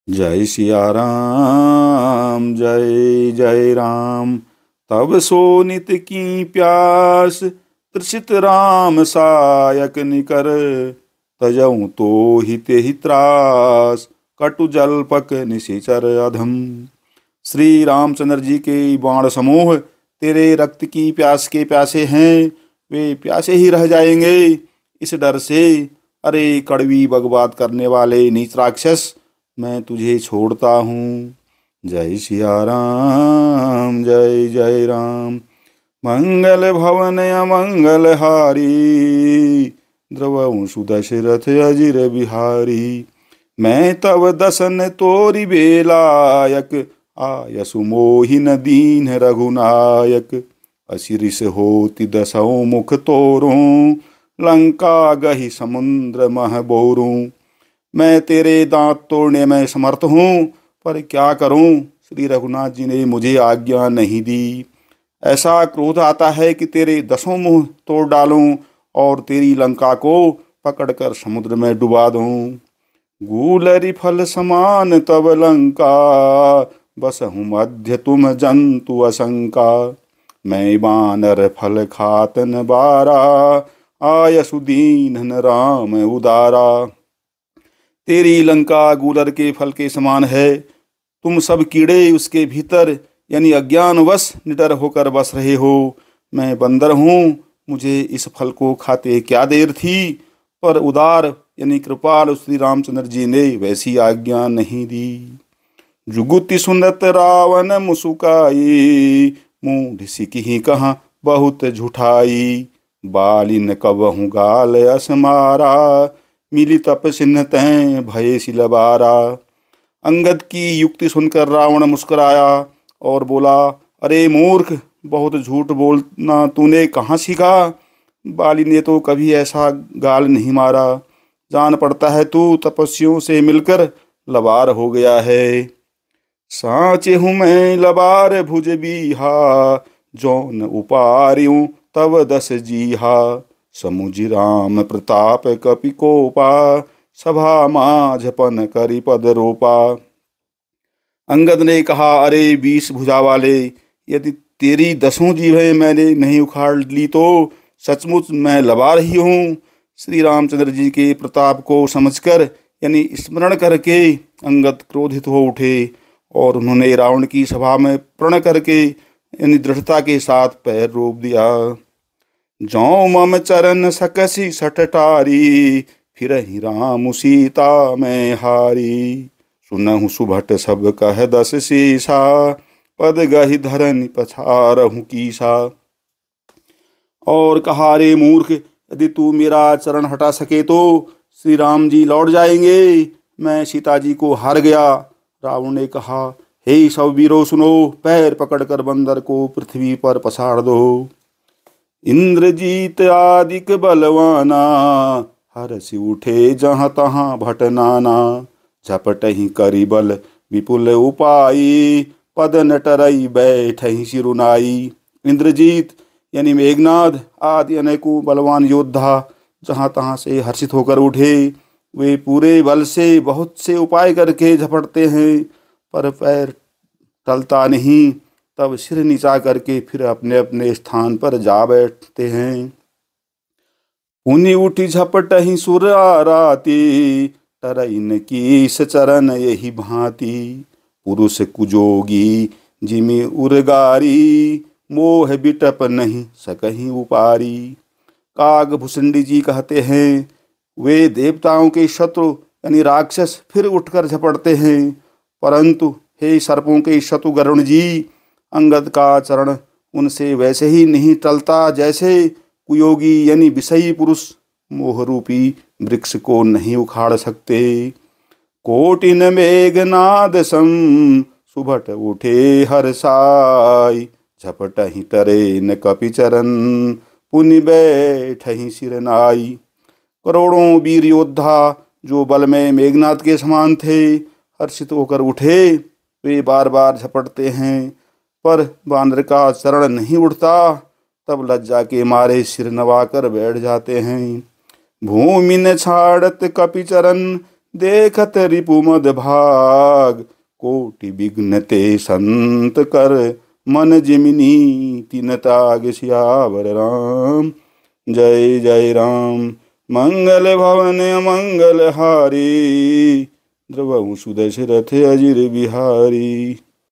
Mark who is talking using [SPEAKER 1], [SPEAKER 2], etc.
[SPEAKER 1] जय सिया राम जय जय राम। तब सो नित की प्यास तृषित राम सायक निकर। तजऊँ तो हिते ही त्रास कटु जल्पक निशिचर अधम। श्री रामचंद्र जी के बाण समूह तेरे रक्त की प्यास के प्यासे हैं, वे प्यासे ही रह जाएंगे इस डर से। अरे कड़वी बकवाद करने वाले नीच राक्षस, मैं तुझे छोड़ता हूँ। जय सिया राम जय जय राम। मंगल भवन अमंगल हारी, द्रवऊँ सुदशरथ अजिर बिहारी। मैं तव दसन तोरि बेलायक, आयसु मोहिन दीन रघुनायक। असिरिस होति दसों मुख तोरूं, लंका गहि समुद्र मह बोरूं। मैं तेरे दांत तोड़ने में समर्थ हूँ, पर क्या करूँ, श्री रघुनाथ जी ने मुझे आज्ञा नहीं दी। ऐसा क्रोध आता है कि तेरे दसों मुंह तोड़ डालूं और तेरी लंका को पकड़कर समुद्र में डुबा दूं। गूलरी फल समान तब लंका, बसहु मध्य तुम जंतु असंका। मैं बानर फल खातन बारा, आयसु दीनन राम उदारा। तेरी लंका गूलर के फल के समान है, तुम सब कीड़े उसके भीतर यानी अज्ञानवश निडर होकर बस रहे हो। मैं बंदर हूँ, मुझे इस फल को खाते क्या देर थी, पर उदार यानी कृपाल श्री रामचंद्र जी ने वैसी आज्ञा नहीं दी। जुगुति सुनत रावण मुसुकाई, मूढ़ सिकहि कहाँ बहुत झुठाई। बालिन कबहु गाल असमारा, मिली तप सिन्ह तैं भय सिलबारा। अंगद की युक्ति सुनकर रावण मुस्कुराया और बोला, अरे मूर्ख, बहुत झूठ बोलना तूने कहाँ सीखा। बाली ने तो कभी ऐसा गाल नहीं मारा। जान पड़ता है तू तपस्वियों से मिलकर लबार हो गया है। साचे हूँ मैं लबार भुज बीहा, जौन उपार्यूं तव दस जीहा। समुझ राम प्रताप कपि कोपा, सभा माझपन करि पद रोपा। अंगद ने कहा, अरे 20 भुजा वाले, यदि तेरी 10 जीभें मैंने नहीं उखाड़ ली तो सचमुच मैं लबा रही हूँ। श्री रामचंद्र जी के प्रताप को समझकर यानी स्मरण करके अंगद क्रोधित हो उठे और उन्होंने रावण की सभा में प्रण करके यानी दृढ़ता के साथ पैर रोप दिया। जौ मम चरण सकसी सटटारी, फिर ही राम सीता मैं हारी। सुनहु सुभट सब कह दस सीसा, पद गहि धरन पछारहु कीसा। और कहा, रे मूर्ख, यदि तू मेरा चरण हटा सके तो श्री राम जी लौट जाएंगे। मैं सीता जी को हार गया। रावण ने कहा, हे सब वीरों सुनो, पैर पकड़कर बंदर को पृथ्वी पर पछाड़ दो। इंद्रजीत आदिक बलवाना, हरसि उठे जहाँ तहाँ भटनाना। झपटहि करि बल विपुल उपाई, पद नटरई बैठहि सिरुनाई। इंद्रजीत यानी मेघनाद आदि अनेकों बलवान योद्धा जहाँ तहाँ से हर्षित होकर उठे। वे पूरे बल से बहुत से उपाय करके झपटते हैं, पर पैर टलता नहीं। तब सिर नीचा करके फिर अपने अपने स्थान पर जा बैठते हैं। पुनि उठी झपटहि सुर आराती, तरइन कीस चरण यही भांति। पुरुष कुजोगी जिमि उर्गारी, मोह बिटप नहीं सकहीं उपारी। काग भुसंडी जी कहते हैं, वे देवताओं के शत्रु यानी राक्षस फिर उठकर झपटते हैं, परंतु हे सर्पों के शत्रु गरुण जी, अंगद का चरण उनसे वैसे ही नहीं टलता जैसे कुयोगी यानी विषयी पुरुष मोहरूपी वृक्ष को नहीं उखाड़ सकते। कोटिन मेघनाद सम, सुभट उठे हर्षाई। झपटहि टरे न कपि चरण, पुनि बैठहि सिरनाई। करोड़ों वीर योद्धा जो बल में मेघनाद के समान थे, हर्षित होकर उठे। वे बार बार झपटते हैं, पर बानर का चरण नहीं उठता। तब लज्जा के मारे सिर नवाकर बैठ जाते हैं। भूमि न छाड़त कपि चरण, देखत रिपु मद भाग, कोटि विघ्न ते संत कर, मन जिमिनी तिन ताग। सियावर राम जय जय राम। मंगल भवन मंगल हारी, द्रवहु सुदशरथ अजिर बिहारी।